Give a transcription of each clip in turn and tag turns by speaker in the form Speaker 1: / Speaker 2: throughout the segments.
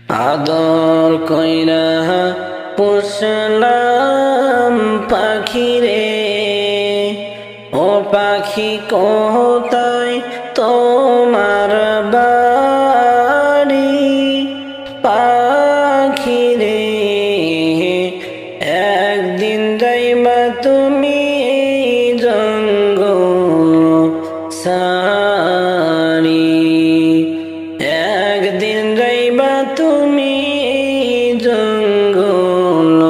Speaker 1: আদর কইরা পুষলাম পাখিরে, ও পাখি কোথায় তোমার বাড়ি? পাখিরে একদিন যাইবা তুমি জঙ্গল সারি, একদিন যাইবা তুমি জঙ্গল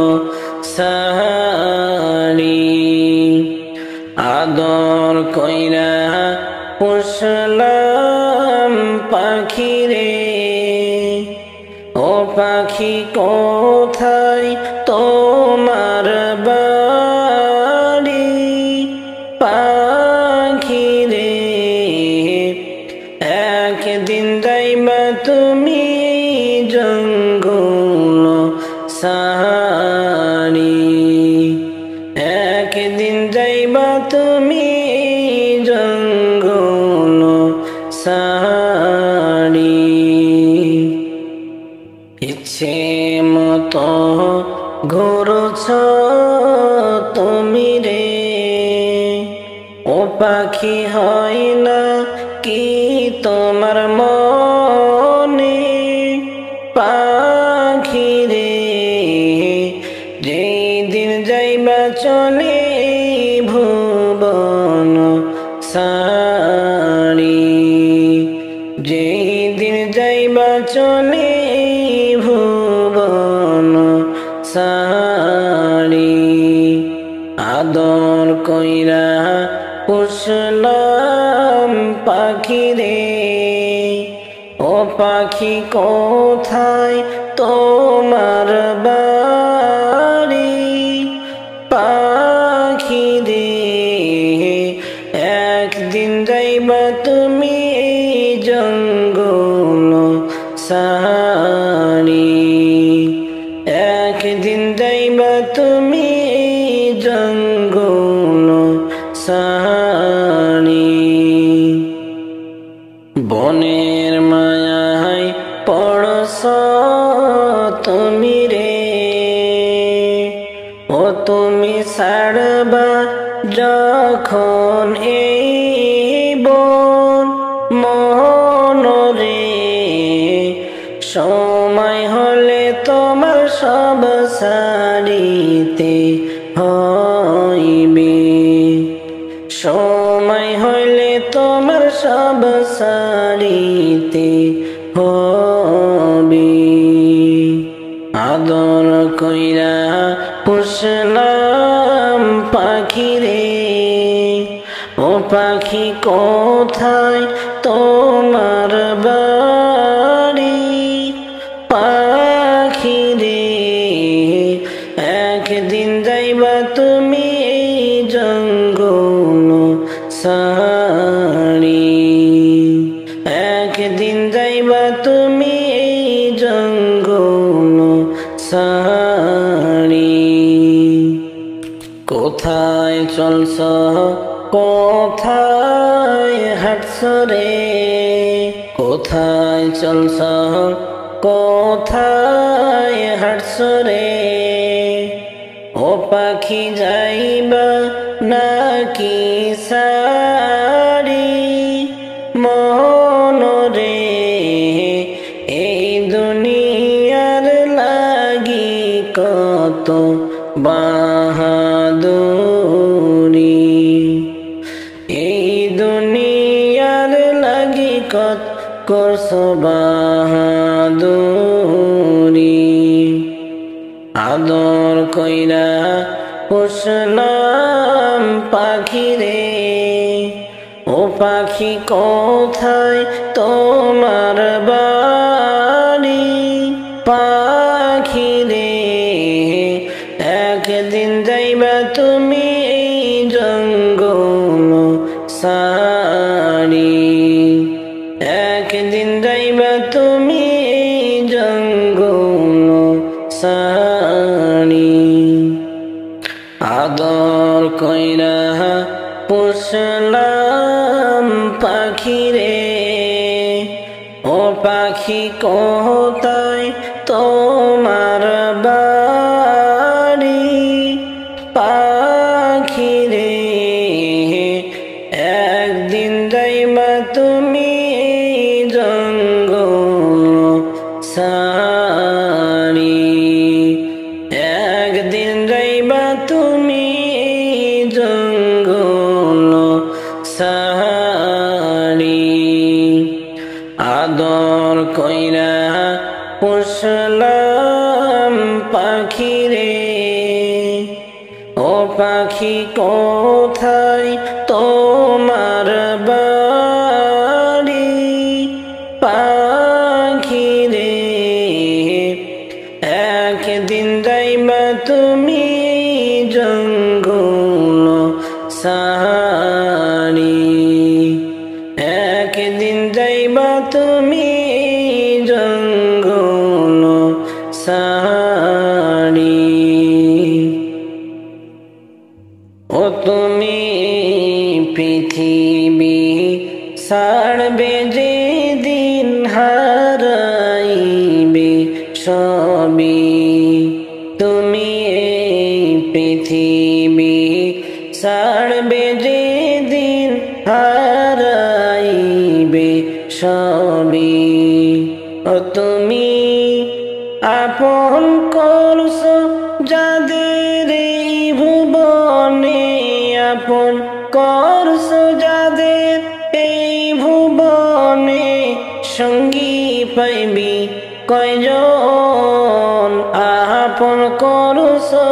Speaker 1: সারি। আদর কইরা পুষলাম পাখিরে, ও পাখি কোথায় তোমার বাড়ি? পাখিরে একদিন যাইবা তুমি জঙ্গল সারি, একদিন যাইবা তুমি জঙ্গল সারি। ইচ্ছে মতো ঘুরছ তুমি রে, ও পাখি হয় না কি তোমার মনে? পাখি রে যেই দিন যাইবা চলে ভুবন সারি, যেই দিন যাইবা চলে ভুবন সারি। আদর কইরা পুষলাম পাখিরে, ও পাখি কোথায় তোমার বাড়ি? পাখিরে একদিন যাইবা তুমি জঙ্গল সারি, একদিন যাইবা তুমি জঙ্গল সারি। বনের মায়ায় পড়ছ তুমি রে, ও তুমি ছাড়বা যখন এই বন মনরে, সময় হলে তোমার সব সারিতে হইবে, সময় হইলে তোমার সব সারিতে হবে। আদর কইরা পুষলাম পাখিরে, ও পাখি কোথায় তোমার বাড়ি? পাখিরে একদিন যাইবা তুমি জঙ্গল সারি, একদিন যাইবা তুমি জঙ্গল সারি। কোথায় চলছ কোথায় হাঁটছ রে, কোথায় চলছ কোথায় হাঁটছ রে? ও পাখি যাইবা নাকি সারি? মনরে এই দুনিয়ার লাগি কত বাহাদুরি, এই দুনিয়ার লাগি কত করছ বাহাদুরি। আদর কইরা পুষলাম পাখিরে, ও পাখি কোথায় তোমার বাড়ি? পাখিরে একদিন যাইবা তুমি জঙ্গল সারি, একদিন যাইবা তুমি জঙ্গল সারি। আদর কইরা পুষলাম পাখিরে, ও পাখি কোথায় পুষলাম পাখি রে, ও পাখি কোথায় তোমার বাড়ি? পাখি রে একদিন যাইবা তুমি জঙ্গল সারি, একদিন যাইবা তুমি জঙ্গল সারি। ও তুমি পৃথিবী ছাড়বে যেদিন, হারাইবে সবই। তুমি পৃথিবী ছাড়বে যেদিন, হারাইবে সবই। ও তুমি আপন করছো যাদের এই ভুবনে, আপন করছো যাদের এই ভুবনে, সঙ্গী পাইবি কয়জন? আপন করছো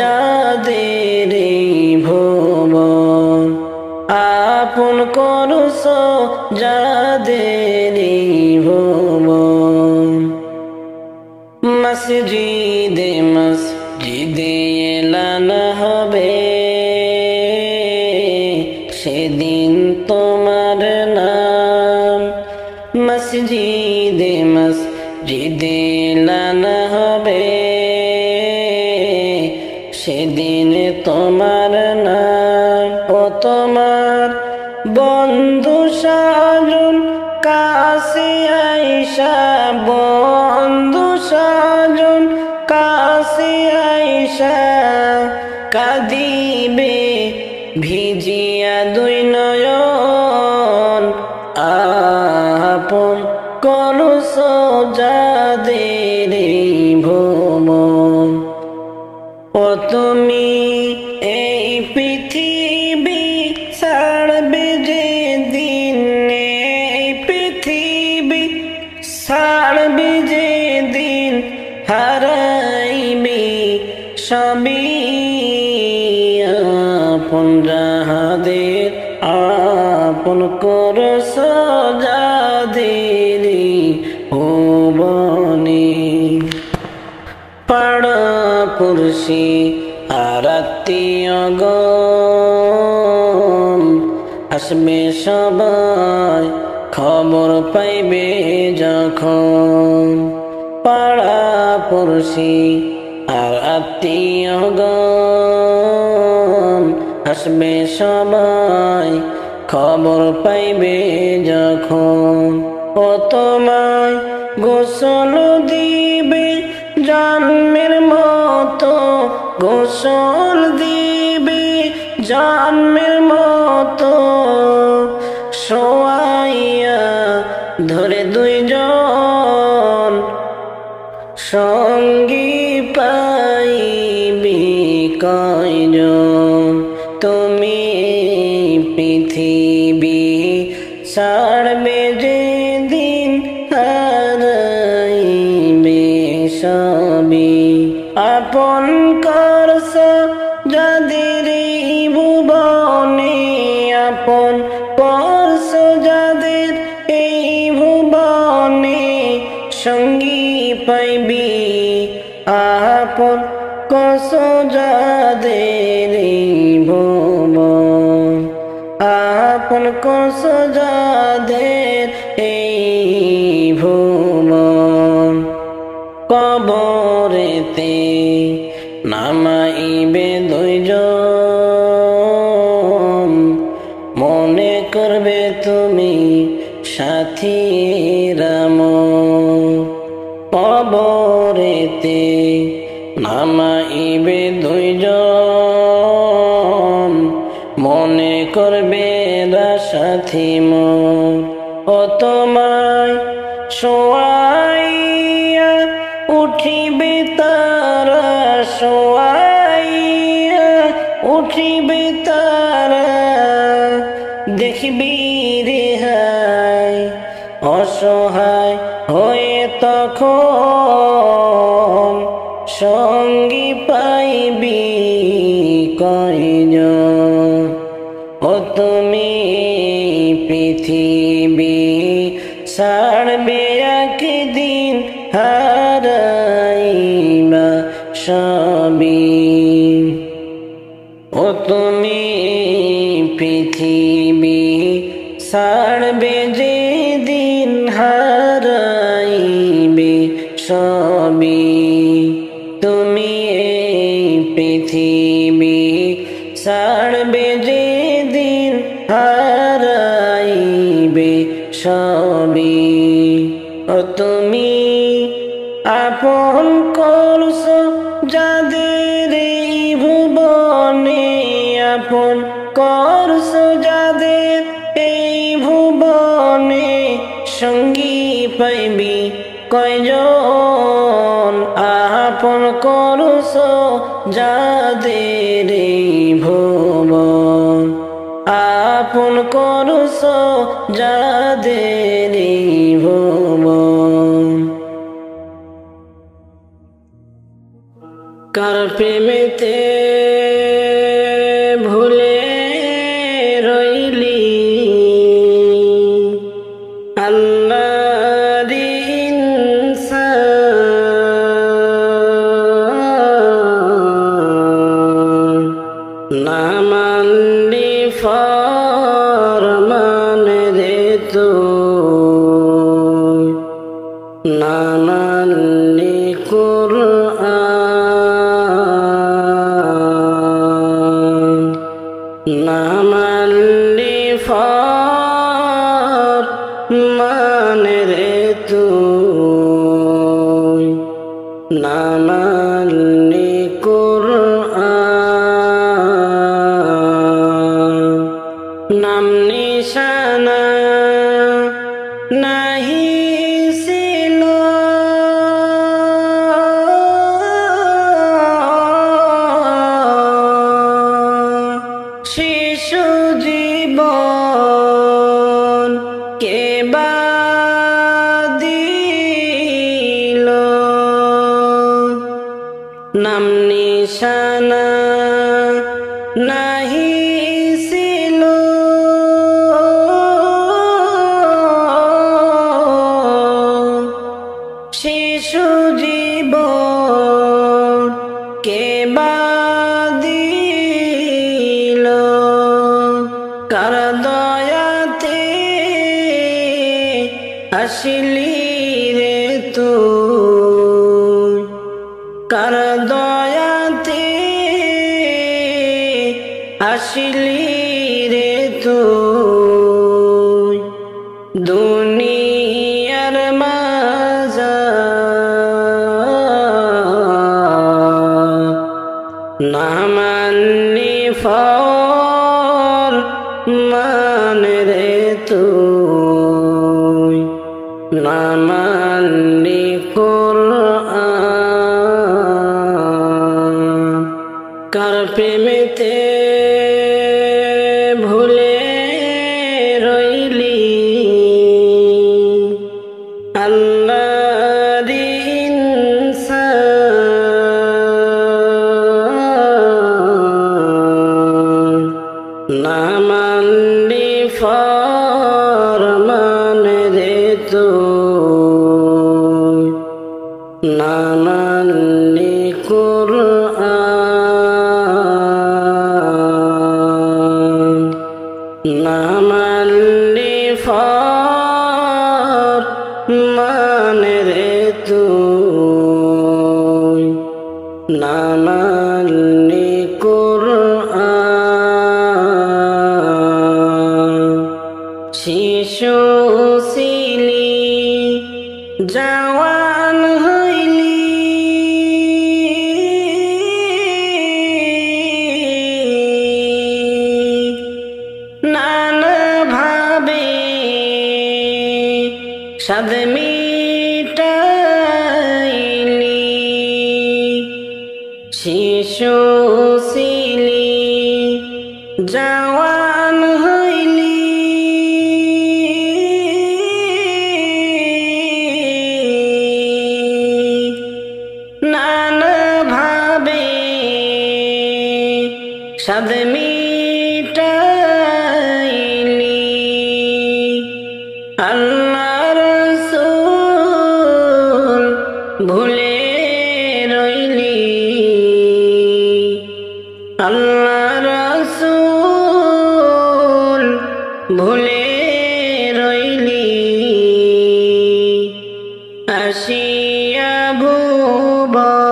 Speaker 1: যাদের এই ভুবন, আপন করছো যাদের এই ভুবন। মসজিদে মসজিদে এলান হবে, সেদিন তোমার নাম। মসজিদে মসজিদে এলান হবে, সেদিন তোমার নাম। ও তোমার বন্ধু সাজন কাছে আইসা, বন্ধু সাজন কাছে আইসা, কাঁদিবে ভিজিয়া দুই নয়ন। আপন করছো যাদের এই ভুবন। ও তুমি এই পৃথিবী ছাড়বে যেদিন, এই পৃথিবী ছাড়বে যেদিন, হারাইবে সবই। আপন যাদের আপন করছো যাদের ভুবনে, পাড়া পুরুষি আর আত্মীয়গণ আসবে সবাই, খবর পাইবে যখন। পাড়া পুরুষি আর আত্মীয়গণ আসবে সবাই, খবর পাইবে যখন। ও তোমায় গোসল দিবে জন্মের মতো, গোসল দিবে জন্মের মতো, শোয়াইয়া ধরে দুইজন, সঙ্গী পাইবি কয়জন? তুমি পৃথিবী ছাড়বে যেদিন, হারাইবে সবই। আপন করছো যাদের এই ভুবনে, আপন করছো যাদের এই ভুবনে, সঙ্গী পাইবি আপন করছো যাদের এই ভুবন, আপন করছো যাদের এই ভুবন। কবরেতে নামাইবে দুইজন, মনে করবে তুমি সাথী রাম। কবরেতে নামাইবে দুইজন, মনে করবে সাথী মোর। ও তোমায় শোয়াইয়া উঠিবে তারা, শোয়াইয়া উঠিবে তারা, দেখবি রে হায় অসহায় হয়ে তখন তখন সঙ্গী পাইবি কয়জন। ও তুমি পৃথিবী ছাড়বে একদিন, হারাইবা সবই। ও তুমি পৃথিবী ছাড়বে যেদিন, হারাইবে সবই। তুমি এই পৃথিবী ছাড়বে যেদিন, হারাইবে সবই। ও তুমি আপন করছো যাদের এই ভুবনে, আপন করছো যাদের এই ভুবনে, সঙ্গী পাইবি কয়জন। আপন করছো যাদের এই ভুবন, আপন করছো যাদের এই ভুবন। কার প্রেমেতে ভুলে রইলি আল্লাহর ইনসান, না মানলি ফরমান রে তুই, না মানলি কুরআন, না মানলি ফরমান রে তুই, না মানলি কুরআন। নাম নিশানা নাহি ছিল শিশু জীবন কে বা দিল। নাম নিশানা নাহি ছিল শিশু জীবন কে বা দিল। কার দয়াতে আসিলি রে তুই, কার দয়াতে আসিলি রে তুই, দুনিয়ার মাঝার। না মানলি ফরমান রে তুই, না মানলি কুরআন। কার প্রেমেতে ভুলে রইলি আল্লাহর ইনসান, না মানলি ফরমান রে তুই, না মানলি কুরআন, না মানলি ফরমান রে তুই, না মানলি কুরআন। শিশু ছিলি জওয়ান হইলি নানা ভাবে সাদ মিটাইলি। শিশু ছিলি জওয়ান হইলি সাদ মিটাইলি আল্লাহ রাসূল ভুলে রইলি আল্লাহ রাসূল ভুলে রইলি আসিয়া ভুবন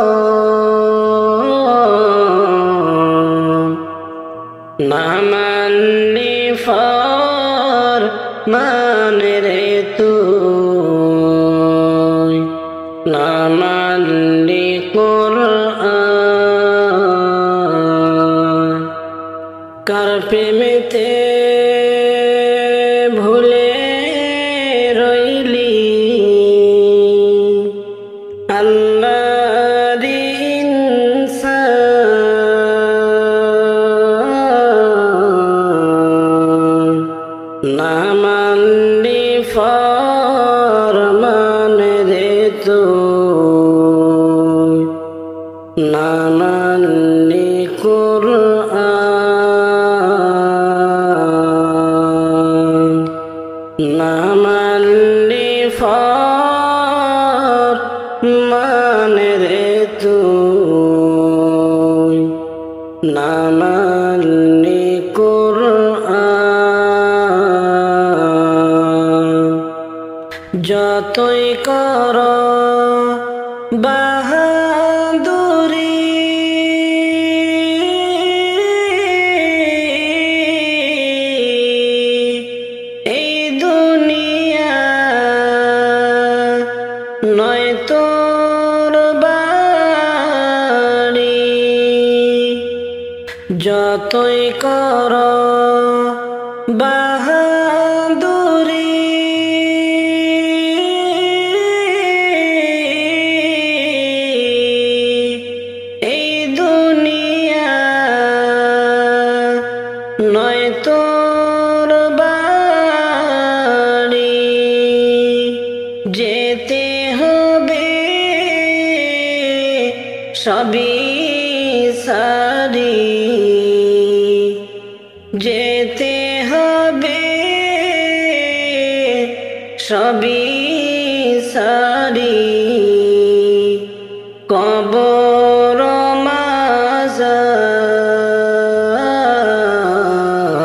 Speaker 1: না মানলি ফরমান রে তুই না মানলি কোরআন কার প্রেমেতে ভুলে রইলি আল্লাহর ইনসান না মানলি ফরমান রে তুই না মানলি কোরআন না মানলি ফরমান রে তুই না মানলি কোরআন যতই কর বাহাদুরি এই দুনিয়া নয় তোর বাড়ি যতই কর বাহাদুরি এই দুনিয়া নয় তোর বাড়ি যেতে হবে সবই সারি যেতে হবে সবই সারি কবর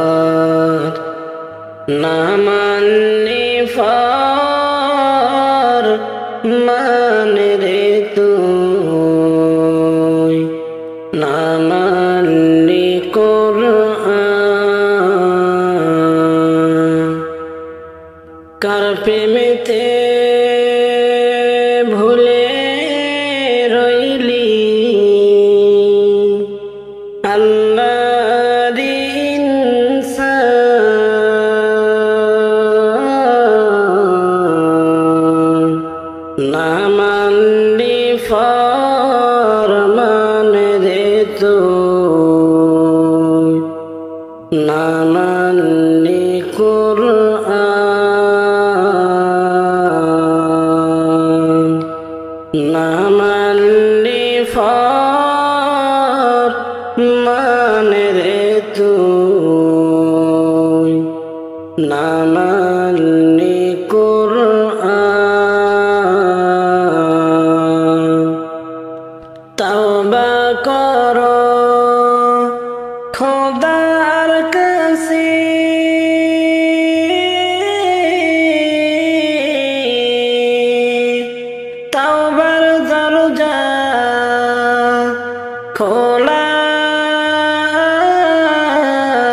Speaker 1: মাজার না মানলি ফরমান রে তুই না মানলি কোরআন কার প্রেমেতে ভুলে রইলি আল্লাহর ইনসান না মানলি ফরমান রে তুই না মানলি কোরআন না মানলি ফরমান রে তুই না মানলি কোরআন তওবা কর খোদার কাছে তওবার দরজা খোলা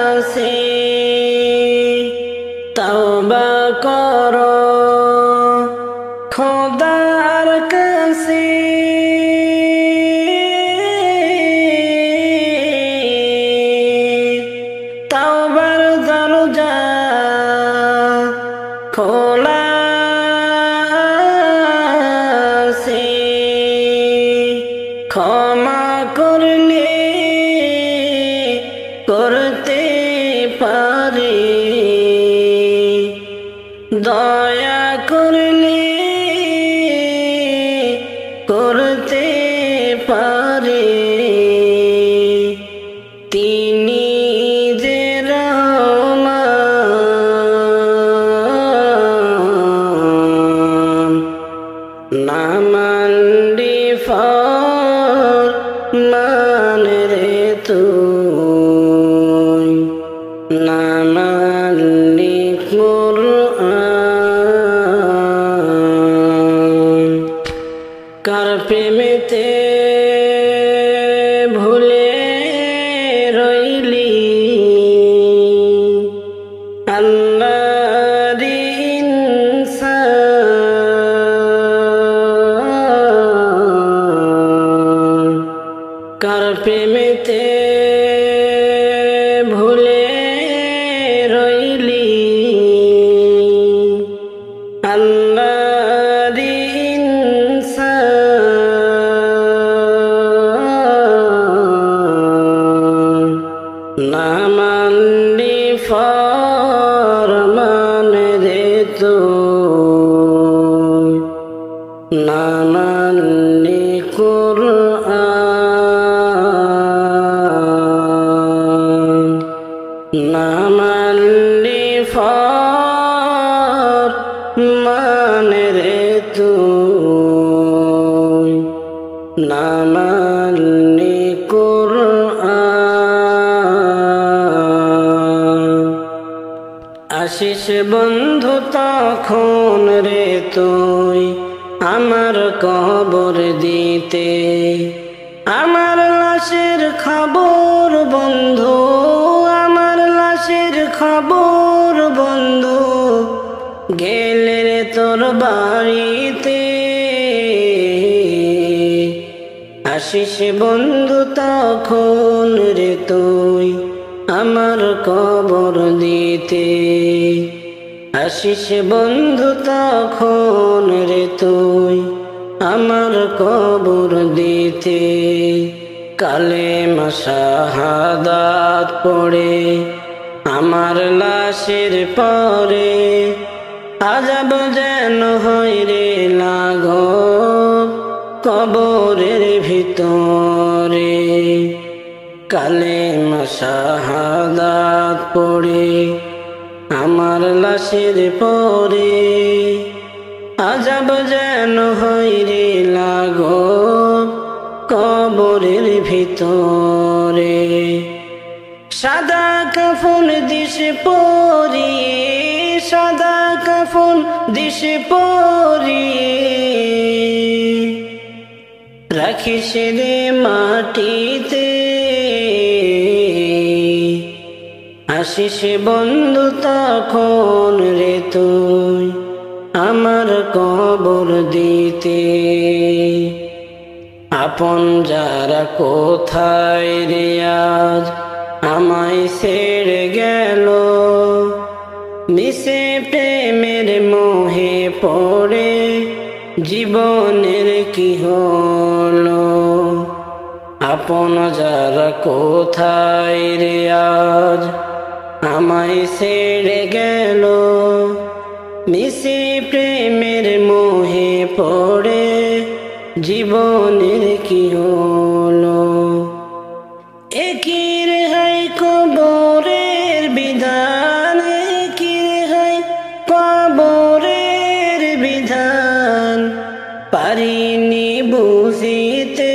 Speaker 1: আছে তওবা কর খোদার কাছে তওবার দরজা খোলা আছে ক্ষমা করলে করতে পারে দয়া করলে করতে পারে তিনি প্রেমেতে ভুলে রইলি আল্লাহর ইনসান কার প্রেমেতে ভুলে রইলি আল্লাহর ইনসান না মানলি ফরমান রে তুই না মানলি কুরআন না মানলি ফরমান রে তুই না মানলি কুরআন আসিস বন্ধু তখন রে তুই আমার কবর দিতে আমার লাশের খবর বন্ধু আমার লাশের খবর বন্ধু গেলে রে তোর বাড়িতে আসিস বন্ধু তখন রে তুই আমার কবর দিতে আসিস বন্ধু তখন রে তুই আমার কবর দিতে কালেমা শাহাদাত পড়ে আমার লাশের পরে আযাব যেন হয় রে লাঘব কবরের ভিতরে কালেমা শাহাদাত পড়ে আমার লাশের পরে আযাব যেন হয় রে লাঘব কবরের ভিতরে সাদা কাফন দিশে পরিয়ে সাদা কাফন দিশে পরিয়ে রাখিস রে মাটিতে আসিস বন্ধু তখন রে তুই আমার কবর দিতে আপন যারা কোথায় রে আজ আমায় ছেড়ে গেল মিশে প্রেমের মোহে পড়ে জীবনের কি হলো আপন যারা কোথায় রে আজ আমায় ছেড়ে গেল মিশে প্রেমের মোহে পড়ে জীবনের কি হলো একই রেহাই কবরের বিধান একই রেহাই কবরের বিধান পারিনি বুঝিতে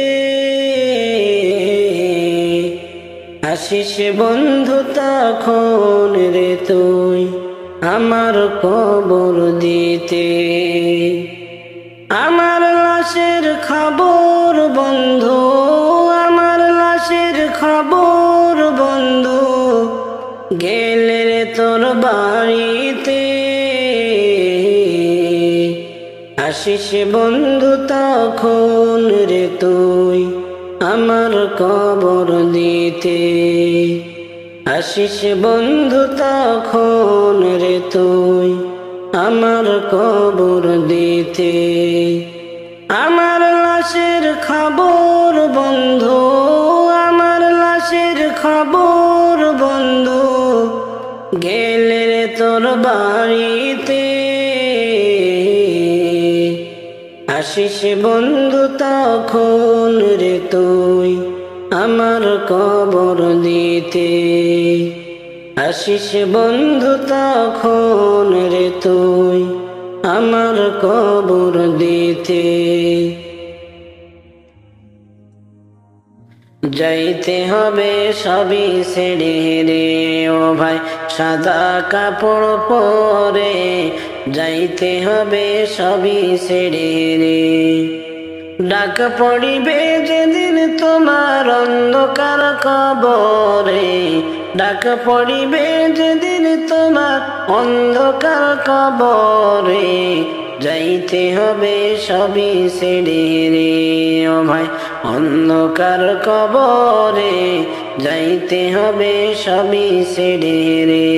Speaker 1: আসিস বন্ধু তখন রে তুই আমার কবর দিতে আমার লাশের খবর বন্ধু আমার লাশের খবর বন্ধু গেলে রে তোর বাড়িতে আসিস বন্ধু তখন রে তুই আমার কবর দিতে আসিস বন্ধু তখন রে তুই আমার কবর দিতে আমার লাশের খবর বন্ধু আমার লাশের খবর বন্ধু গেলে রে তোর বাড়িতে আসিস বন্ধু তখন রে তুই আমার কবর দিতে আসিস বন্ধু তখন রে তুই আমার কবর দিতে যাইতে হবে সবই ছেড়ে রে ও ভাই সাদা কাপড় পরে যাইতে হবে সবই ছেড়ে রে ডাক পড়িবে যেদিন তোমার অন্ধকার কবরে, ডাক পড়িবে যেদিন তোমার অন্ধকার কবরে, যাইতে হবে সবই ছেড়ে রে ও ভাই অন্ধকার কবরে, যাইতে হবে সবই ছেড়ে রে।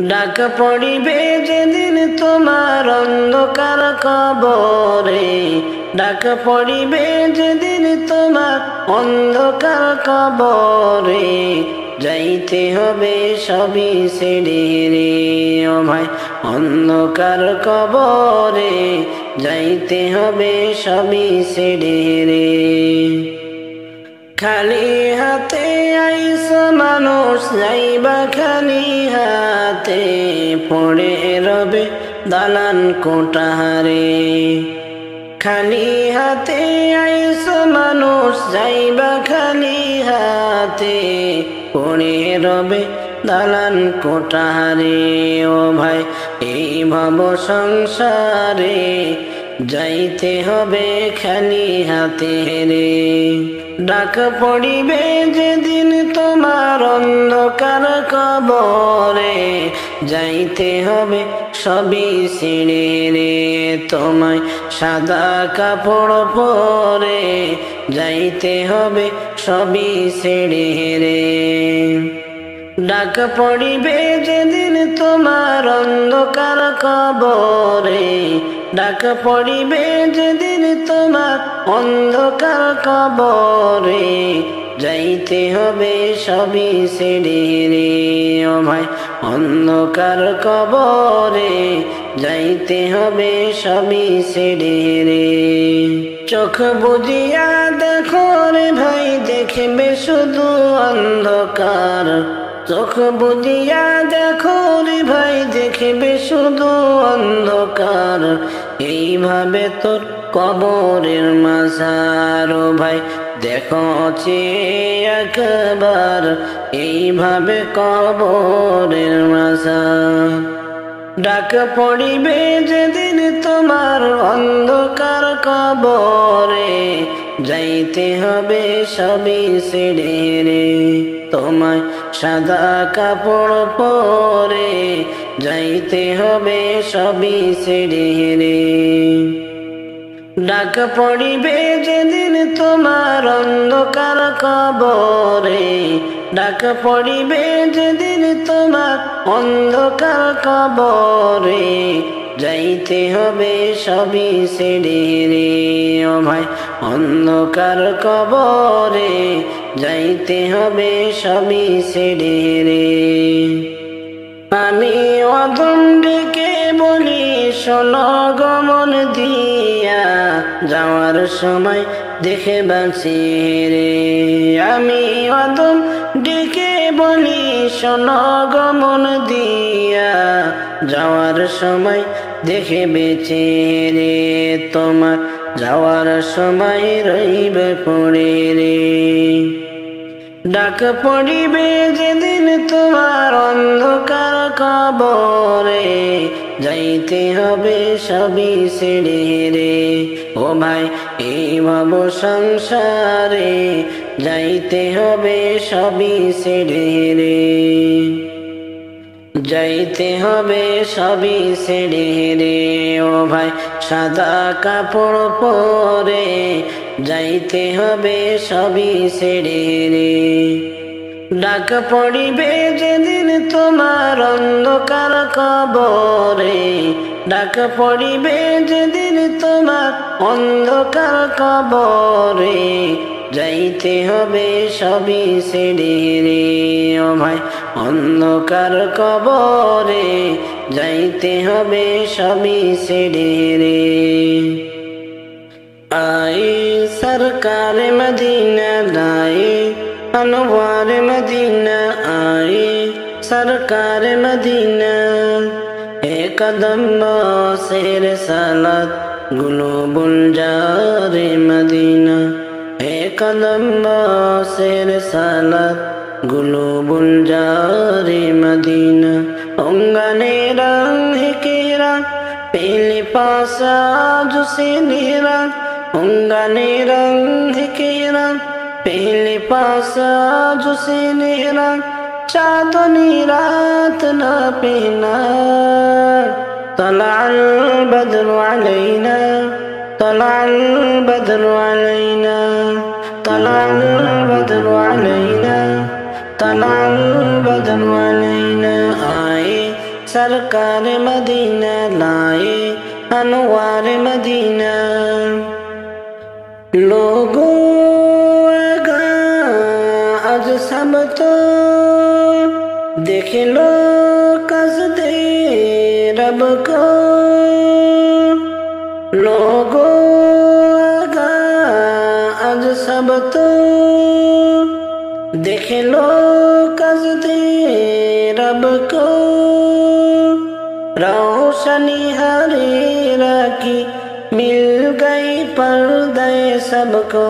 Speaker 1: ডাক পড়িবে যেদিন তোমার অন্ধকার কবরে, ডাক পড়িবে যেদিন তোমার অন্ধকার কবরে, যাইতে হবে সবই ছেড়ে রে ও ভাই অন্ধকার কবরে, যাইতে হবে সবই ছেড়ে রে। খালি হাতে আইস মানুষ যাইবা খালি হাতে, পড়ে রবে দালান কোঠারে। খালি হাতে আইস মানুষ যাইবা খালি হাতে, পড়ে রবে দালান কোঠারে ও ভাই এই ভব সংসারে, যাইতে হবে খালি হাতে রে। ডাক পড়িবে যেদিন তোমার অন্ধকার কবরে, যাইতে হবে সবই ছেড়ে রে। তোমায় সাদা কাপড় পরে, যাইতে হবে সবই ছেড়ে রে। ডাক পড়িবে যেদিন তোমার অন্ধকার কবরে, ডাক পড়িবে যেদিন তোমার অন্ধকার কবরে, যাইতে হবে সবই ছেড়ে রে ও ভাই অন্ধকার কবরে, যাইতে হবে সবই ছেড়ে রে। চোখ বুজিয়া দেখো রে ভাই দেখবে শুধু অন্ধকার, চোখ বুজিয়া দেখো রে ভাই দেখবে শুধু অন্ধকার, এইভাবে তোর কবরের মাঝার ও ভাই দেখো একবার, এইভাবে কবরের মাঝার। ডাক পড়িবে যেদিন তোমার অন্ধকার কবরে, যাইতে হবে সবই ছেড়ে রে। তোমায় সাদা কাপড় পরে, যাইতে হবে সবই ছেড়ে রে। ডাক পড়িবে যেদিন তোমার অন্ধকার কবরে, ডাক পড়িবে যেদিন তোমার অন্ধকার কবরে, যাইতে হবে সবই ছেড়ে রে ও ভাই অন্ধকার কবরে, যাইতে হবে সবই ছেড়ে রে। আমি অধম ডেকে বলি শোনো গমন দিয়া, যাওয়ার সময় দেখে বাঁচি রে। আমি অধম ডেকে বলি শোনো গমন দিয়া, যাওয়ার সময় দেখে বেঁচে রে। তোমার যাওয়ার সময় রইবে পড়ে রে। ডাক পড়িবে যেদিন তোমার অন্ধকার কবরে, যাইতে হবে সবই ছেড়ে রে ও ভাই এই ভব সংসারে, যাইতে হবে সবই ছেড়ে রে। যাইতে হবে সবই ছেড়ে রে ও ভাই সাদা কাপড় পরে, যাইতে হবে সবই ছেড়ে রে। ডাক পড়িবে যেদিন তোমার অন্ধকার কবরে, ডাক পড়িবে যেদিন তোমার অন্ধকার কবরে, যাইতে হবে সবই ছেড়ে রে ও ভাই অন্ধকার কবরে, যাইতে হবে সবই ছেড়ে রে। आए सरकार मदीना लाए अनवार मदीना, आए सरकार मदीना एक कदम शेर सालत गुलबुल जारे मदीना, एक कदम शेर सालत गुलबुल जारे मदीना। अंगने रंग केरा पहले पासा जुसे नेरा, انگنے رنگ کی رنگ پہلے پاسا جسے نیرا چاندنی رات نہ پہنا طلع البدر علینا طلع البدر علینا طلع البدر علینا طلع البدر علینا آئے سرکار مدینہ لائے انوار مدینہ لوگوں آگا آج سب تو دیکھ لو قصد رب کو لوگوں آگا آج سب تو دیکھ لو قصد رب کو روشنی حریرہ کی مل گئی پردے سب کو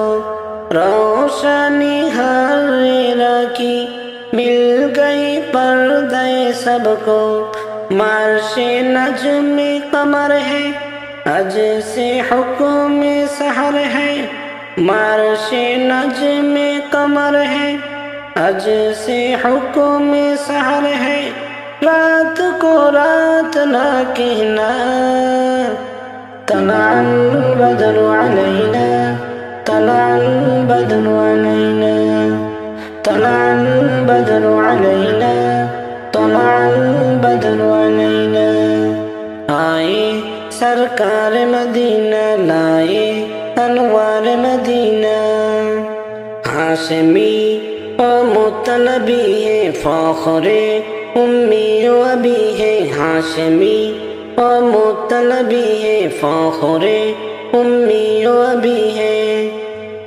Speaker 1: روشنی حریرہ کی مل گئی پردے سب کو مارش نجم قمر ہے اج سے حکم سحر ہے مارش نجم قمر ہے اج سے حکم سحر ہے رات کو رات نہ کہنا طلع البدر علینا طلع البدر علینا طلع البدر علینا طلع البدر علینا آئے سرکار مدینہ لائے انوار مدینہ ہاشمی و مطلبی ہے فخر امی و ابی ہے ہاشمی و مطلبی ہے فخر امی و ابی ہے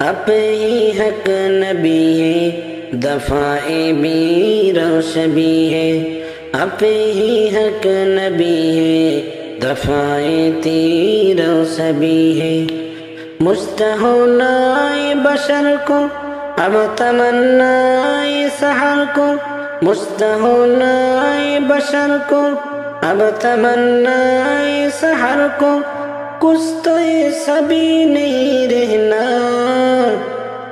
Speaker 1: اب ہی حق نبی ہے دفاع بیر و شبی ہے اب ہی حق نبی ہے دفاع تیر و شبی ہے مستہونائے بشر کو اب تمنائے سحر کو مستہونائے بشر کو اب تمنائے سحر کو کچھ تو یہ سبھی نہیں رہنا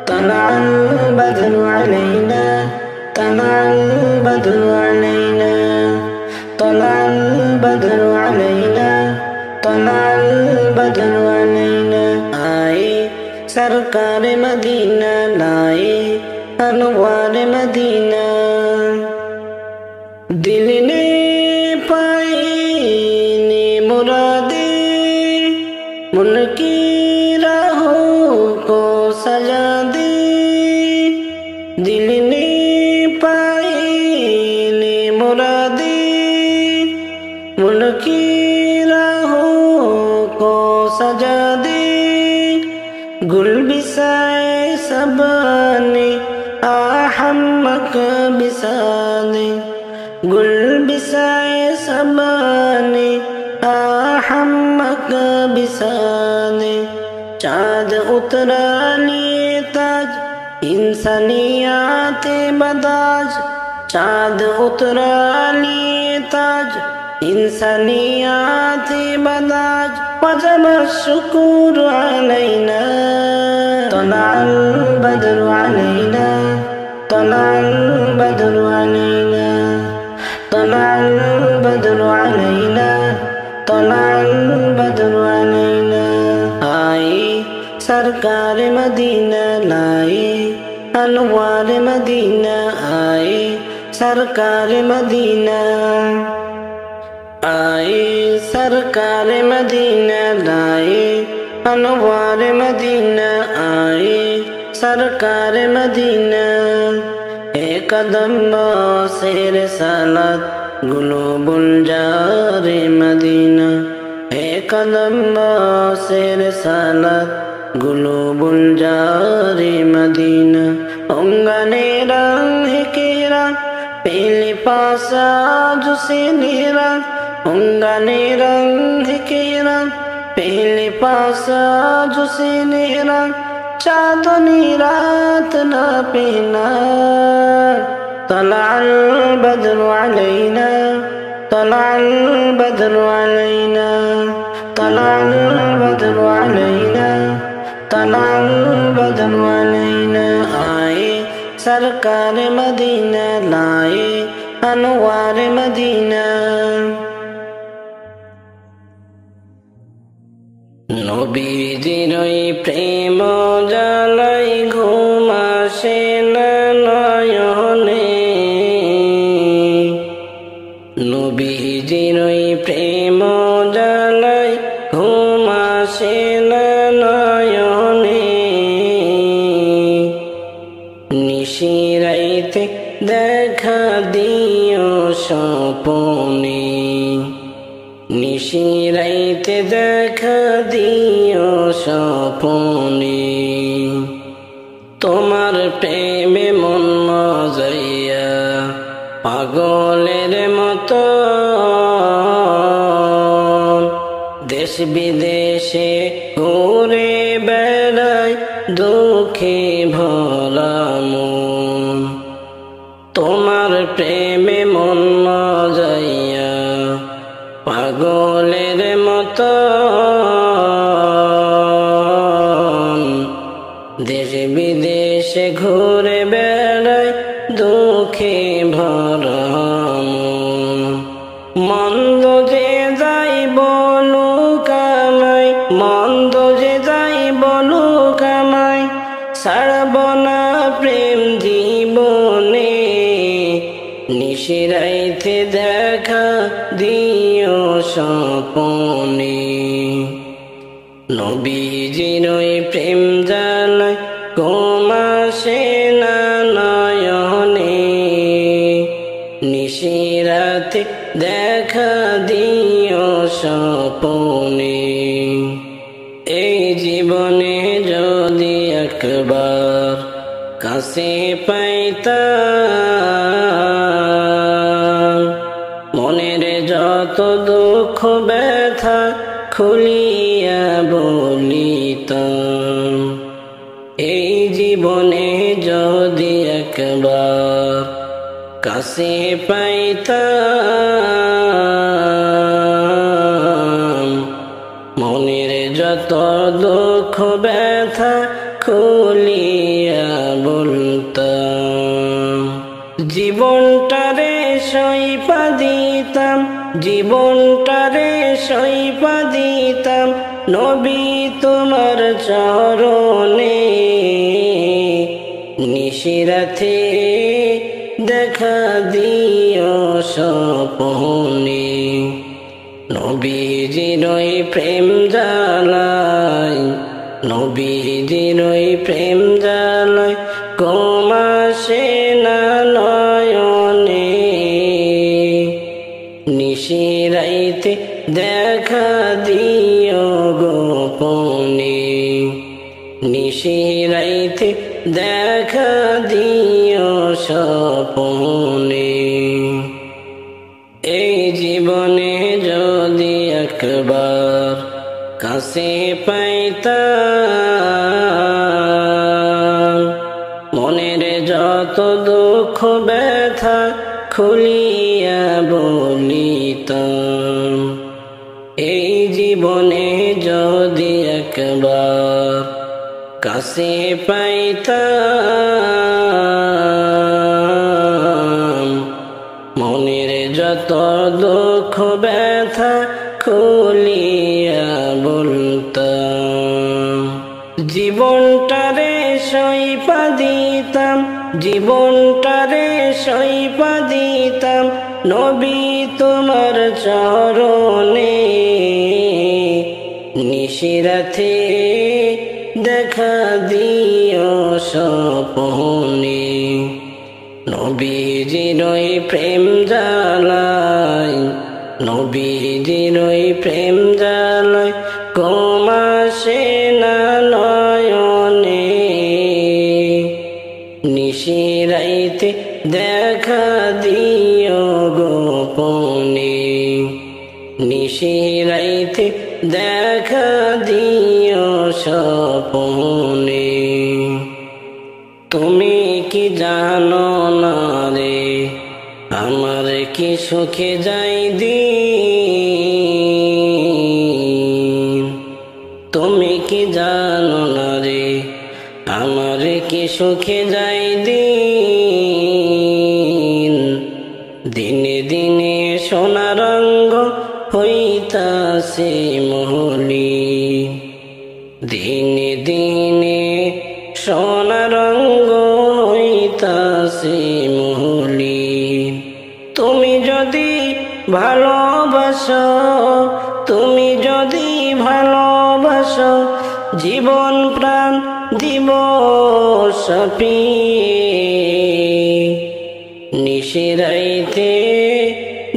Speaker 1: طلع البدر علینا طلع البدر علینا طلع البدر علینا طلع البدر علینا آئے سرکار مدینہ لائے انوار مدینہ دل نے پائی نے مرادیں من کی راہوں کو سجا دے دل نے پائی نے مرادیں من کی راہوں کو سجا دے گل بسائے سبانے آہمک بسانے گل بسائے سبانے آہمک بسانے چاند اترا لیے تاج انسانیات بداج چاند اترا لیے تاج انسانیات بداج وجب الشکر علینا طلع البدر علینا طلع البدر علینا طلع البدر علینا طلع البدر علینا آئے سرکار مدینہ لائے انوار مدینہ آئے سرکار مدینہ آئے سرکار مدینہ لائے انوار مدینہ آئے سرکار مدینہ ایک قدم سے رسالت گلوب الجار مدینہ ایک قدم سے رسالت گلوب الجار مدینہ انگنے رنگ کی رنگ پہلے پاسا جسے نیرا انگنے رنگ کی رنگ پہلے پاسا جسے نیرا چاندنی رات نہ پہنا طلع البدر علینا طلع البدر علینا طلع البدر علینا तलाल बदन वालीना आए सरकार मदीना लाए अनवार मदीना। নবীজির ওই প্রেম জ্বালাই ঘুম আসে না নয়নে, নবীজির ওই প্রেম জ্বালাই ঘুম আসে না নয়নে, নিশিরাইতে দেখা দিও স্বপনে, নিশিরাইতে দেখা দিও স্বপনে। তোমার প্রেমে মন মজাইয়া পাগলের মতো, দেশ বিদেশে ঘুরে বেড়াই দুঃখে ভরা মন। তোমার প্রেমে মন মজাইয়া পাগলের মতো, দেশ বিদেশে ঘুরে বেড়াই দুঃখে ভরা মন। মন্দ যে যাই বলুক আমায়, মন্দ যে যাই বলুক আমায়, ছাড়ব না প্রেম জীবনে, নিশিরাইতে দেখা দিও স্বপনে। নবীজির ওই প্রেম জ্বালায় ঘুম আসে না নয়নে, নিশিরাতে দেখা দিও স্বপনে। এই জীবনে যদি একবার কাছে পাইতাম, মনের যত দুঃখ ব্যথা খুলিয়া বলিতাম। এই জীবনে যদি একবার কাছে পাইতাম, মনের যত দুঃখ ব্যথা খুলিয়া বলতাম। জীবনটারে সইপা দিতাম, জীবনটারে সইপা দিতাম নবী তোমার চরণে, নিশিরাতে দেখা দিও স্বপনে। নবীজির ওই প্রেম জ্বালায়, নবীজির ওই প্রেম জ্বালায় ঘুম আসে না নয়নে, নিশিরাইতে দেখা দিও গোপনে, নিশিরাইতে দেখা দিও স্বপনে। এই জীবনে যদি একবার কাছে পাইতাম, মনের যত দুঃখ ব্যথা খুলিয়া বলিতাম। এই জীবনে যদি একবার কাছে পাইতাম, মনের যত দুঃখ ব্যথা খুলিয়া বলতাম। জীবনটারে সইপা দিতাম, জীবনটারে সইপা দিতাম নবী তোমার চরণে, নিশিরাতে দেখা দিও স্বপনে। নবীজির ওই প্রেম জ্বালায়, নবীজির ওই প্রেম জ্বালায় ঘুম আসে না নয়নে, নিশিরাইতে দেখা দিও গোপনে, নিশিরাইতে দেখা দিও স্বপনে। তুমি কি জানো না রে আমার কি সুখে যাই দিন, তুমি কি জানো না রে আমার কি সুখে যাই দিন, দিনে দিনে সোনার রঙ্গ হইতাছে মলিন, দিনে দিনে সোনার রঙ্গ হইতাছে মলিন। তুমি যদি ভালোবাসো, তুমি যদি ভালোবাসো, জীবন প্রাণ দিব সপিয়ে, নিশিরাইতে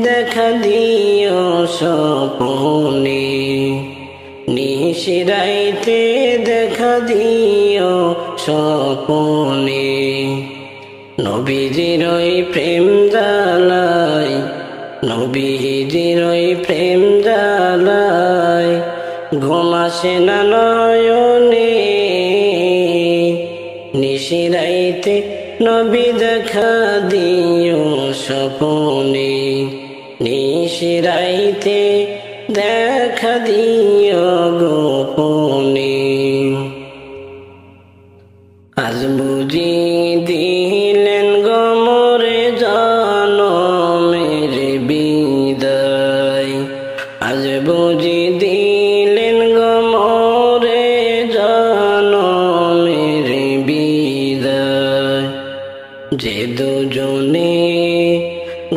Speaker 1: দেখা দিও স্বপনে, নিশিরাইতে দেখা দিও স্বপনে। নবীজির ওই প্রেম জ্বালায়, নবীজির ওই প্রেম জ্বালায় ঘুম আসে না নয়নে, নিশিরাইতে নবী দেখা দিও স্বপনে, নিশিরাইতে দেখা দিও গোপনে। আজ বুঝি দিলেন গো মোরে জনমের বিদায়, আজ বুঝি দিলেন গো মোরে জনমের বিদায়। যে দুজনে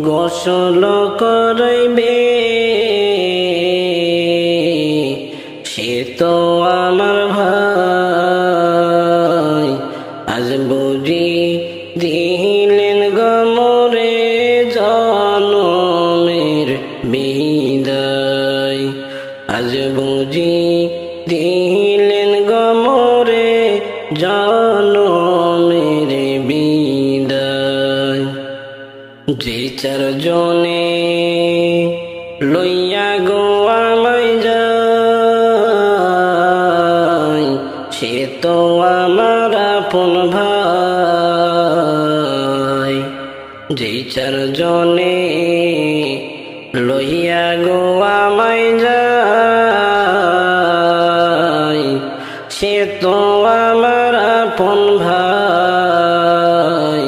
Speaker 1: গোসল করাইবে সে তো আমার ভাই, আজ বুঝি দিলেন গো মোরে জনমের বিদায়, আজ বুঝি দিলেন গো মোরে জনমের বিদায়। যে চারজনে লইয়া গো আমায় যায়, সে তো আমার আপন ভাই। যে চারজনে লইয়া গো আমায় যায়, সে তো আমার আপন ভাই।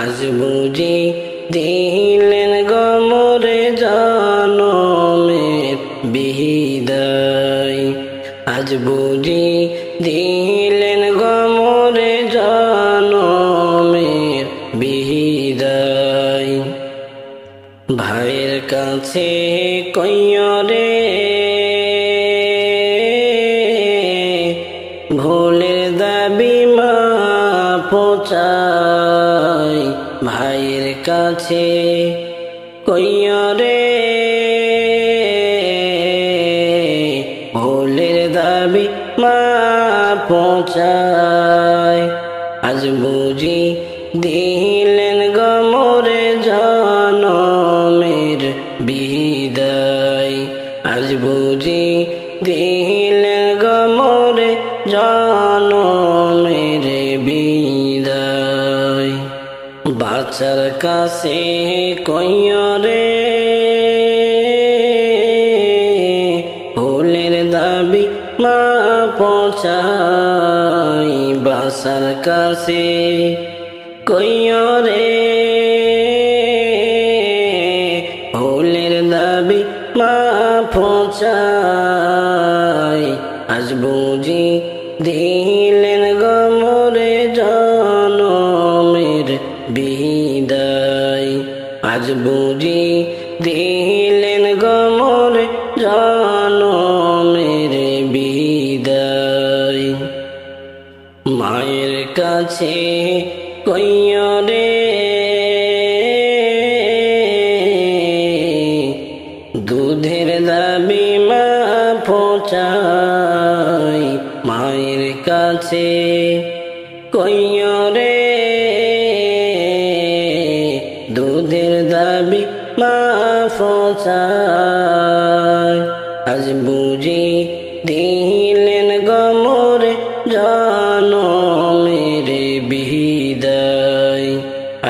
Speaker 1: আজ বুঝি দিলেন গো মোরে জনমের বিদায়, আজ বুঝি দিলেন গো মোরে জনমের বিদায়। ভাইয়ের কাছে কইও রে ভুলের দাবি মাপ চাই, ভাইয়ের কাছে কইও রে ভুলের দাবি মাপ চাই। আজ বুঝি দিলেন গো মোরে জনমের বিদায়, আজ বুঝি দিলেন গো মোরে জনমের বিদায়। বাচ্চার কাছে কইও রে ভুলের দাবি মাপ চাই, বাচ্চার কাছে কইও রে ভুলের দাবি মাপ চাই। আজ বুঝি দিলেন গো মোরে জনমের বিদায়, আজ বুঝি দিলেন গো মোরে জনমের বিদায়। মায়ের কাছে কইও রে দুধের দাবি মাপ চাই, মায়ের কাছে কইও রে দুধের দাবি মাপ চাই। আজ বুঝি দিলেন গো মোরে জনমের বিদায়,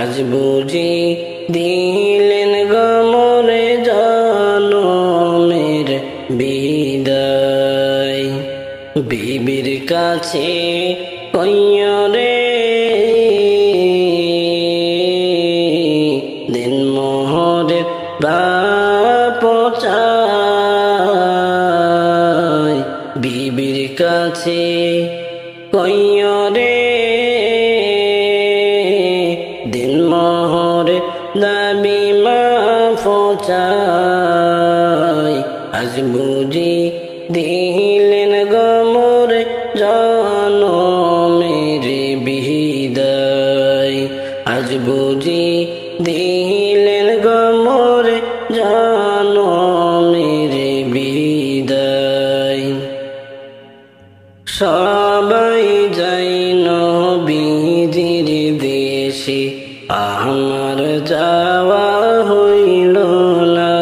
Speaker 1: আজ বুঝি দিলেন গো মোরে জনমের বিদায়। বিবির কাছে কইরে দিন মোহরে বাপ চাই বিবির কাছে কইরে দিন মোহরে দাবি মাফ চাই আজ বুঝি দিলেন গমরে জনমের বিদায় আজ বুঝি দিলেন গমরে জনমের বিদায় সবাই যাই নবীজির দেশে আমার যাওয়া হইল না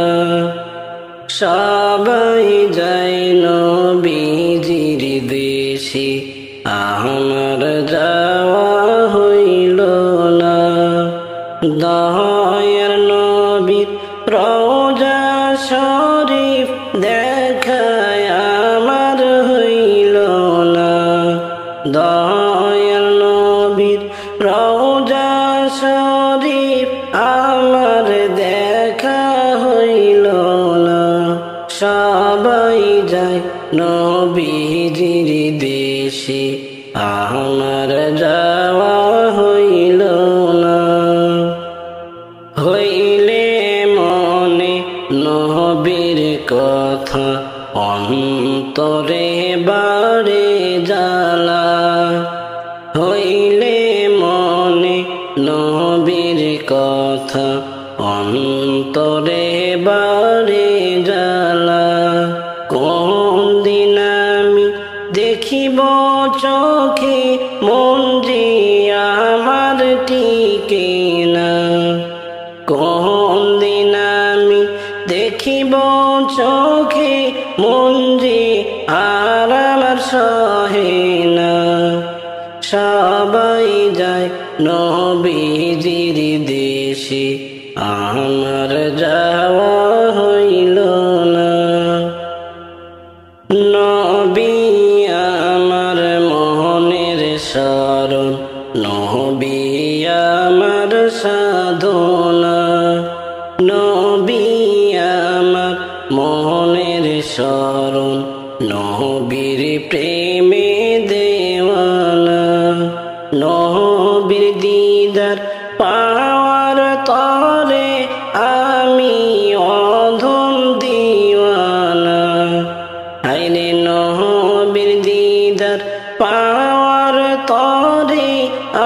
Speaker 1: সবাই যাই নবীজির দেশে আমার যাওয়া হইল না দয়ার নবীর রওজা শরীফ দেখায় আমার হইল না দয়ার নবীর রওজা শরীফ আমার দেখা হইল না সবাই যায় নবীজির দেশে আমার যাওয়া হইল না হইলে মনে নবীর কথা অন্তরে বাড়ে জ্বালা হইলে মনে নবীর কথা অন্তরে বাড়ে জ্বালা কোন দিন আমি দেখিব চোখে মন যে আমার টিকে না কোন দিন আমি দেখিব চোখে মন যে আর আমার সহে না সবাই যায় নবীজির দেশে আমার যাওয়া হইল না নবী আমার মনের শরণ নবী আমার সাধনা নবী আমার মনের শরণ নবীর প্রেমে দেওয়ানা নবীর দিদার পাওয়ার তরে আমি অধম দিওয়ানা আইনে নবীর দিদার পাওয়ার তরে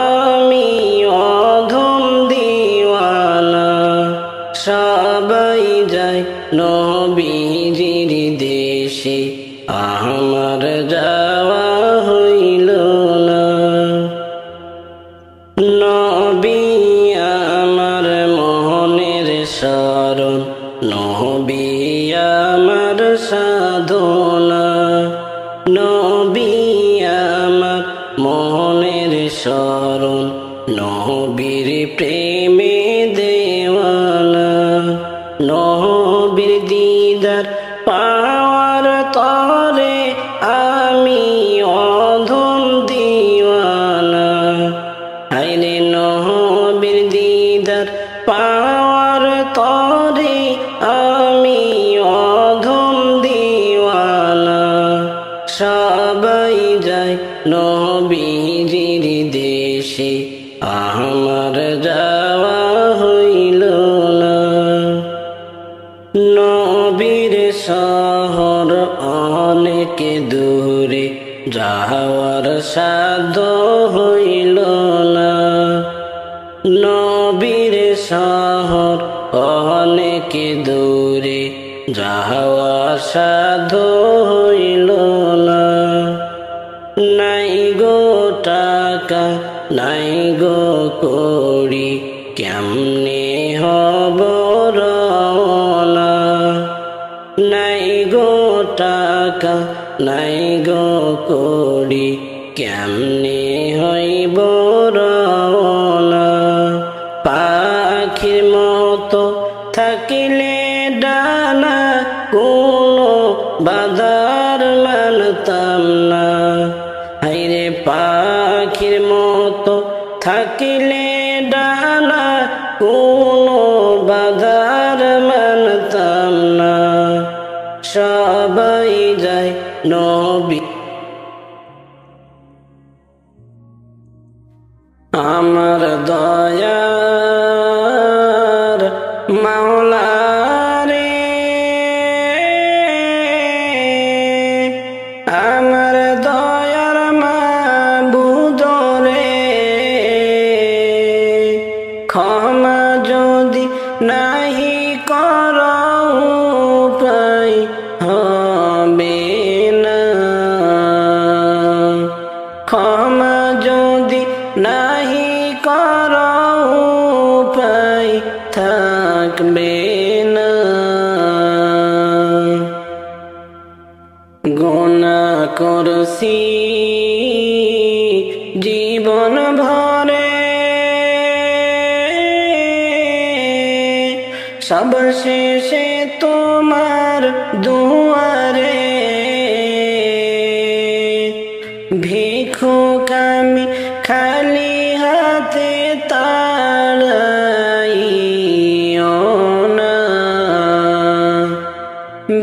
Speaker 1: আমি অধম দিওয়ানা সবাই যায় নবীজির দেশে আমার যাওয়া হইল না নবী আমার মনের শরণ নবী আমার সাধনা নবী আমার মনের শরণ নবীর প্রেমে দেওয়ানা নবীর দিদার পাওয়ার তরে আমি অধম দিওয়ানা আইনে নবীর দিদার পাওয়ার তরে আমি অধম দিওয়ানা সবাই যায় নবীজির দেশে আমার যাওয়া হইল না নবীর শহর অনেক দূরে যাওয়ার সাধ্য হইল না নবীর শহর অনেক দূরে যাওয়ার সাধ্য হইল না নাই গো টাকা নাই গো কড়ি কেমনে হব রওনা নাই গো টাকা নাই গো কড়ি কেমনে হইব রওনা পাখির মতো থাকিলে ডানা কোনো বাধার মানতাম না হাইরে পাখি মতো থাকিলে ডানা কোনো বাধার মানতাম না সবাই যায় নবী আমার দয়ার মাওলা রে আমার দয়ার মাবুদ রে ক্ষমা যদি নাহি করো উপায় হবে না ক্ষমা যদি নাহি করো উপায় থাকবে না গুনাহ করছি জীবন ভরে সব শেষে তোমার দুয়ারে ভিক্ষুক আমি খালি হাতে তাড়াইও না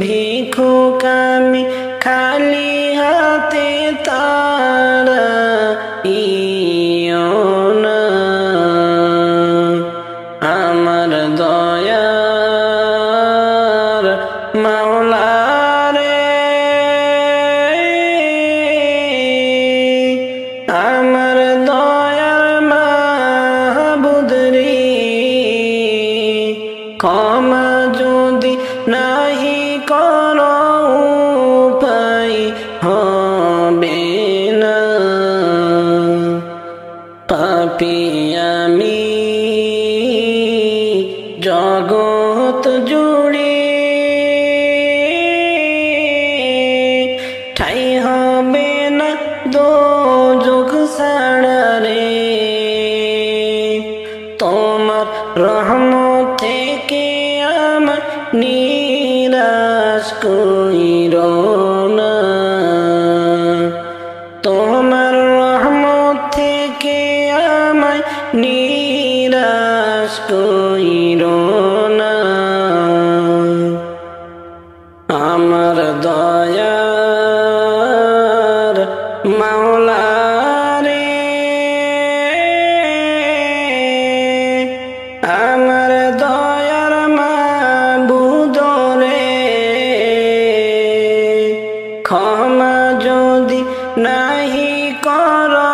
Speaker 1: ভিক্ষুক আমি খালি হাতে তাড়াইও না আমার দয়ার মাওলা রে আমার দয়ার মাবুদ রে ক্ষমা যদি নাহি করো উপায় হবে না পাপী আমি জগৎ জুড়ে ঠাই হবে না দোজখ ছাড়া রে তোমার রহমত থেকে আমার নিরাশ কইরো না তোমার রহমত থেকে আমায় নিরাশ কইরো না আমার দয়ার মাওলা রে আমার দয়ার মাবুদ রে ক্ষমা যদি নাহি করো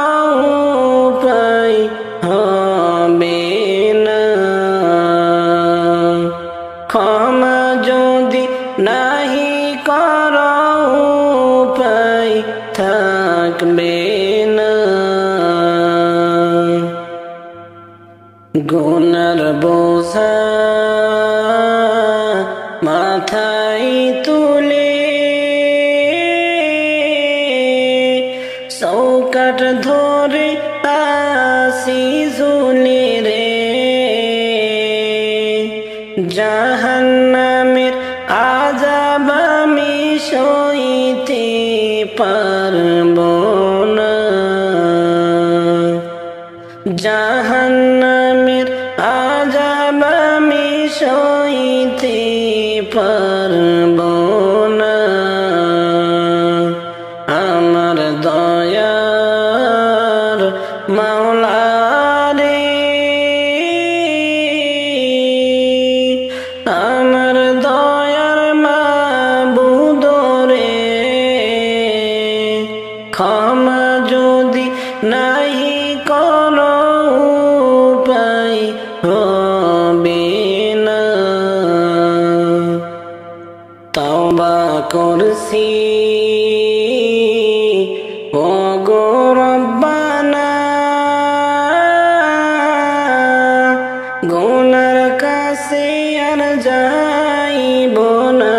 Speaker 1: উপায় হবে না ক্ষমা যদি নাহি করো উপায় থাকবে না গুনার বোঝা মাথায় তুলে চৌকাঠ ধরে আসি ঝুলে রে জাহান্নামের আযাব আমি সইতে পারবো না জাহান্নামের আযাব আমি সইতে পারবো না আমার দয়ার মাওলা রে আমার দয়ার মাবুদ রে ক্ষমা যদি নাহি করো উপায় হবে না তওবা করছি ওগো রব্বানা গুনার কাছে আর যাইব না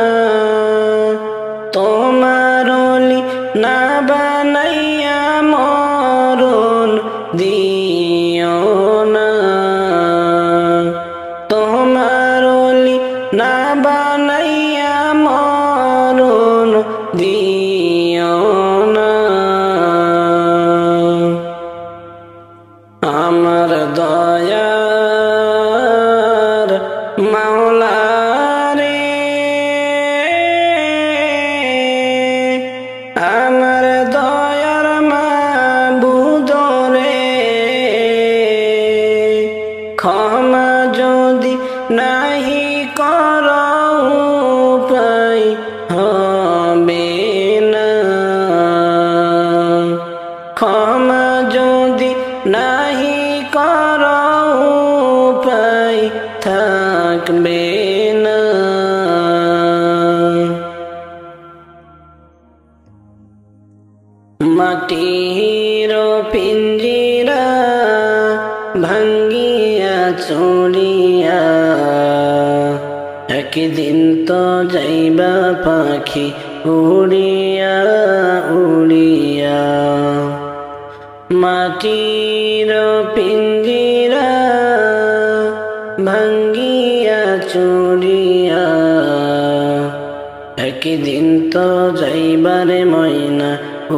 Speaker 1: তোমার ওলি না বানাইয়া মরণ দিও না তোমার ওলি না বানাইয়া মরণ দিও না আমার দয়ার মাওলা রে, আমার দয়ার মাবুদ রে, ক্ষমা যদি নাহি করো উপায় হবে না, ক্ষমা যদি নাহি করো উপায় থাকবে না। মাটির পিঞ্জিরা ভাঙ্গিয়া চুরিয়া, একদিন তো যাইবা পাখি উড়িয়া উড়িয়া। মাটির পিঞ্জিরা ভাঙ্গিয়া চুরিয়া, একদিন তো যাইবারে ময়না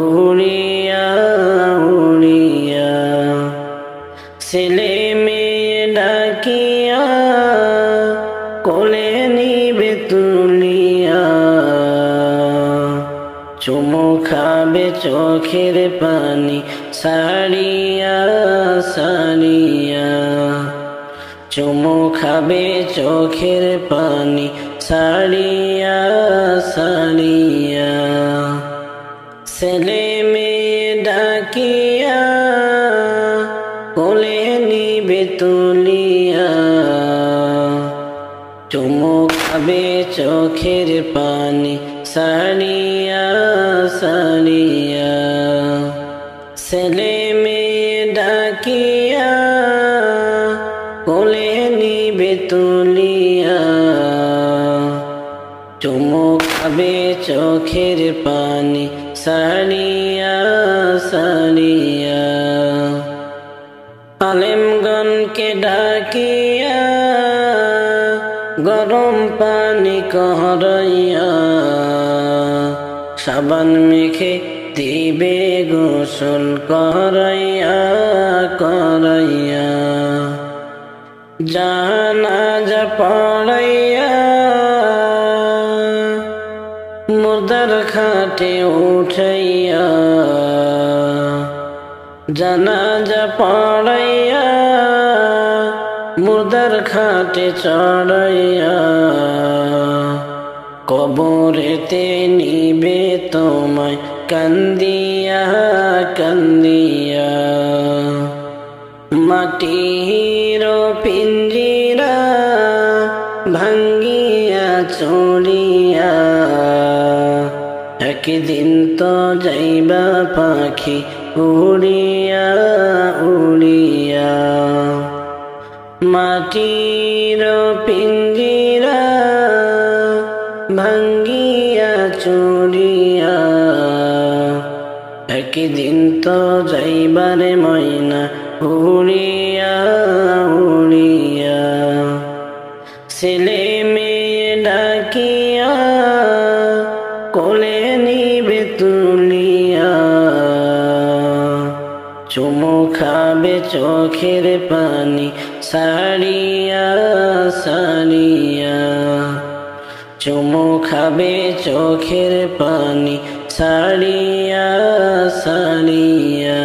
Speaker 1: উড়িয়া উড়িয়া। ছেলে মেয়ে ডাকিয়া কোলে নিবে তুলিয়া, চুমু খাবে চোখের পানি সারিয়া সারিয়া, চুমু খাবে চোখের পানি সারিয়া সারিয়া। ছেলে মেয়ে ডাকিয়া কোলে নিবে তুলিয়া, চুমু খাবে চোখের পানি সারিয়া সারিয়া। ছেলে মেয়ে ডাকিয়া কোলে নিবে তুলিয়া, চুমু খাবে চোখের পানি সারিয়া সারিয়া। আলেমগণকে ডাকিয়া গরম পানি করাইয়া, সাবান মেখে দিবে গোসল করাইয়া করাইয়া। জানাজা পড়াইয়া মুর্দার খাটে উঠাইয়া, জানাজা পড়াইয়া মুর্দার খাটে চড়াইয়া, কবরেতে নিবে তোমায় কান্দিয়া কান্দিয়া। মাটির পিঞ্জিরা ভাঙ্গিয়া চুরিয়া, একদিন তো যাইবা পাখি উড়িয়া উড়িয়া। মাটির পিঞ্জিরা ভাঙ্গিয়া চুরিয়া, একদিন তো যাইবারে ময়না উড়িয়া উড়িয়া। ছেলে মেয়ে ডাকিয়া কোলে নিবে তুলিয়া, চুমু খাবে চোখের পানি সারিয়া সারিয়া, চুমু খাবে চোখের পানি সারিয়া সারিয়া।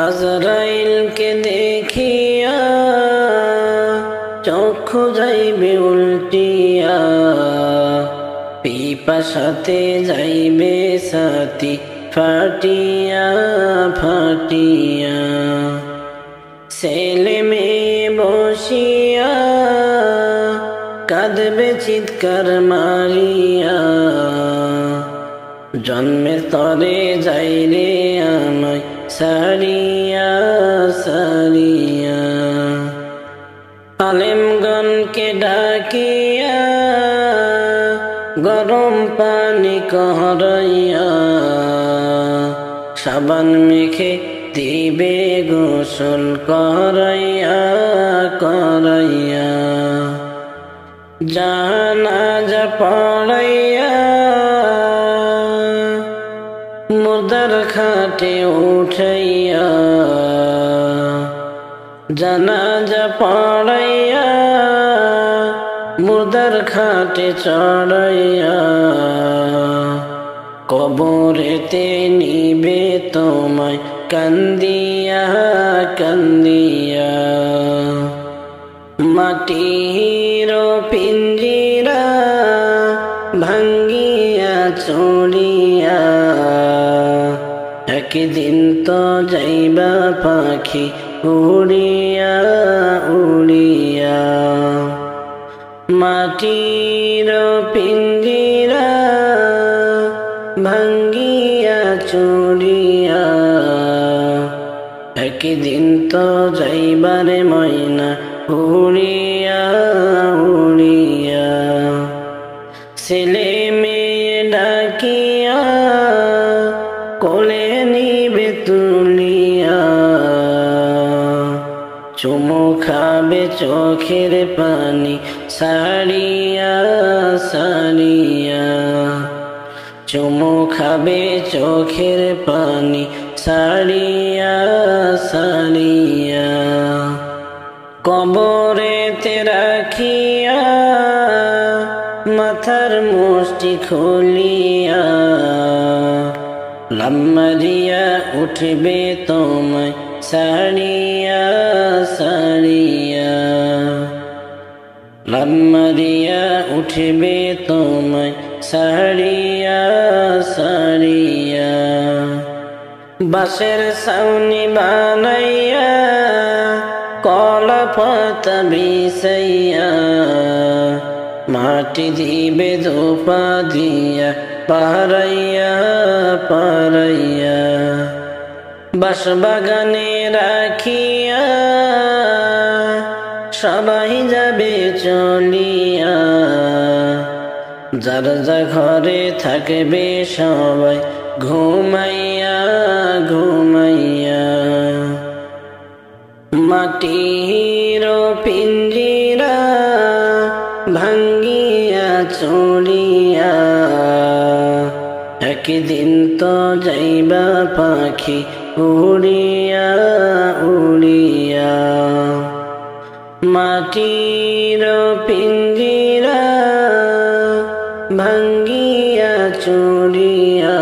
Speaker 1: আজরাইলকে দেখিয়া চক্ষু যাইবে উল্টিয়া, পিপাসাতে যাইবে সাথী ফাটিয়া ফাটিয়া। ছেলে মেয়ে বসিয়া কাঁদবে চিৎকার মারিয়া, জন্মের তরে যাইরে আমায় সারিয়া সারিয়া। আলেমগণকে ডাকিয়া গরম পানি করাইয়া, সাবান মেখে দিবে গোসল করাইয়া করাইয়া। জানাজা পড়াইয়া মুর্দার খাটে উঠাইয়া, জানাজা পড়াইয়া মুর্দার খাটে চড়াইয়া কবরেতে নিবে তোমায় কান্দিয়া কান্দিয়া মাটির পিঞ্জিরা ভাঙ্গিয়া চড়িয়া একদিন তো যাইবা পাখি উড়িয়া উড়িয়া মাটির পিঞ্জিরা ভাঙ্গিয়া চড়িয়া একদিন তো যাইবারে ময়না উড়িয়া উড়িয়া ছেলে মেয়ে ডাকিয়া কোলে নিবে তুলিয়া চুমু খাবে চোখের পানি সারিয়া সারিয়া চুমু খাবে চোখের পানি সারিয়া সারিয়া কবরেতে রাখিয়া মাথার মুষ্টি খুলিয়া লাম্মারিয়া উঠবে তোমায় সারিয়া সারিয়া লাম্মারিয়া উঠবে তোমায় সারিয়া সারিয়া বাঁশের ছাউনি বানাইয়া কলা পাতা বিছাইয়া মাটি দিবে ধোপা দিয়া পারাইয়া পারাইয়া বাঁশবাগানে রাখিয়া সবাই যাবে চলিয়া যার যা ঘরে থাকবে সবাই ঘুমাইয়া ঘুমাইয়া মাটির পিঞ্জিরা ভাঙ্গিয়া চড়িয়া একদিন তো যাইবা পাখি উড়িয়া উড়িয়া মাটির পিঞ্জিরা ভাঙ্গিয়া চড়িয়া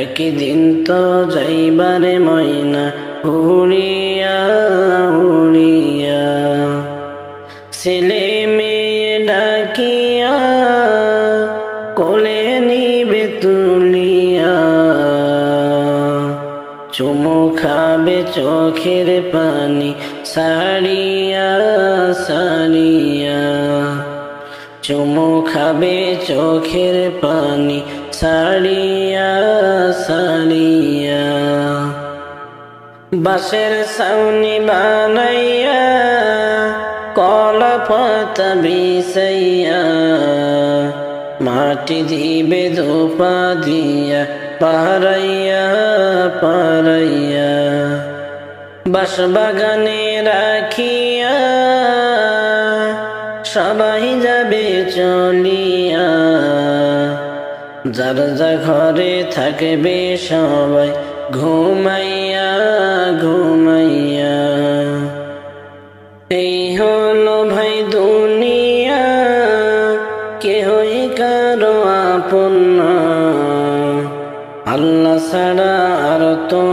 Speaker 1: একদিন তো যাইবারে ময়না উড়িয়া উড়িয়া ছেলে মেয়ে ডাকিয়া কোলে নিবে তুলিয়া চুমু খাবে চোখের পানি সারিয়া সারিয়া চুমু খাবে চোখের পানি সারিয়া সারিয়া বাঁশের ছাউনি বানাইয়া কলা পাতা বিছাইয়া মাটি দিবে ধোপা দিয়া পারাইয়া পারাইয়া বাঁশবাগানে রাখিয়া সবাই যাবে চলিয়া যার যা ঘরে থাকবে সবাই ঘুমাইয়া ঘুমাইয়া এই হলো ভাই দুনিয়া কেহই কারো আপন না আল্লাহ ছাড়া আর তো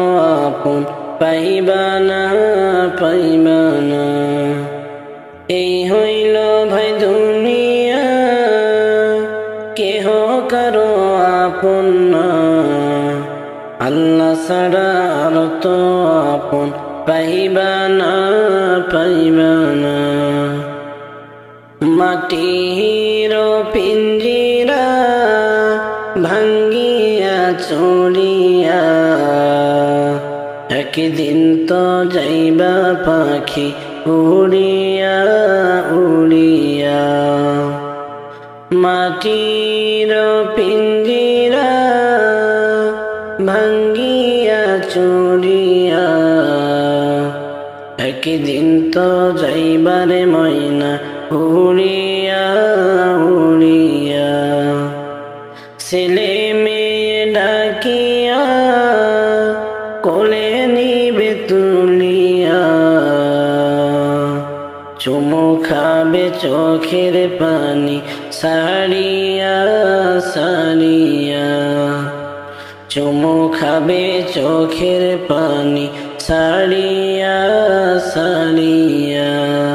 Speaker 1: আপন পাইবা না পাইবা না এই হইল ভাই দুনিয়া কেহ কারো আপন না আল্লাহ ছাড়া আর তো আপন পাইবা না পাইবা না মাটির পিঞ্জিরা ভাঙ্গিয়া চড়িয়া একদিন তো যাইবা পাখি উড়িয়া উড়িয়া মাটির পিঞ্জিরা ভাঙ্গিয়া চড়িয়া একদিন তো যাইবারে ময়না উড়িয়া উড়িয়া ছেলে মেয়ে ডাকিয়া কোলে নিবে তুলিয়া চুমু খাবে চোখের পানি সারিয়া সারিয়া, চুমু খাবে চোখের পানি সারিয়া সারিয়া।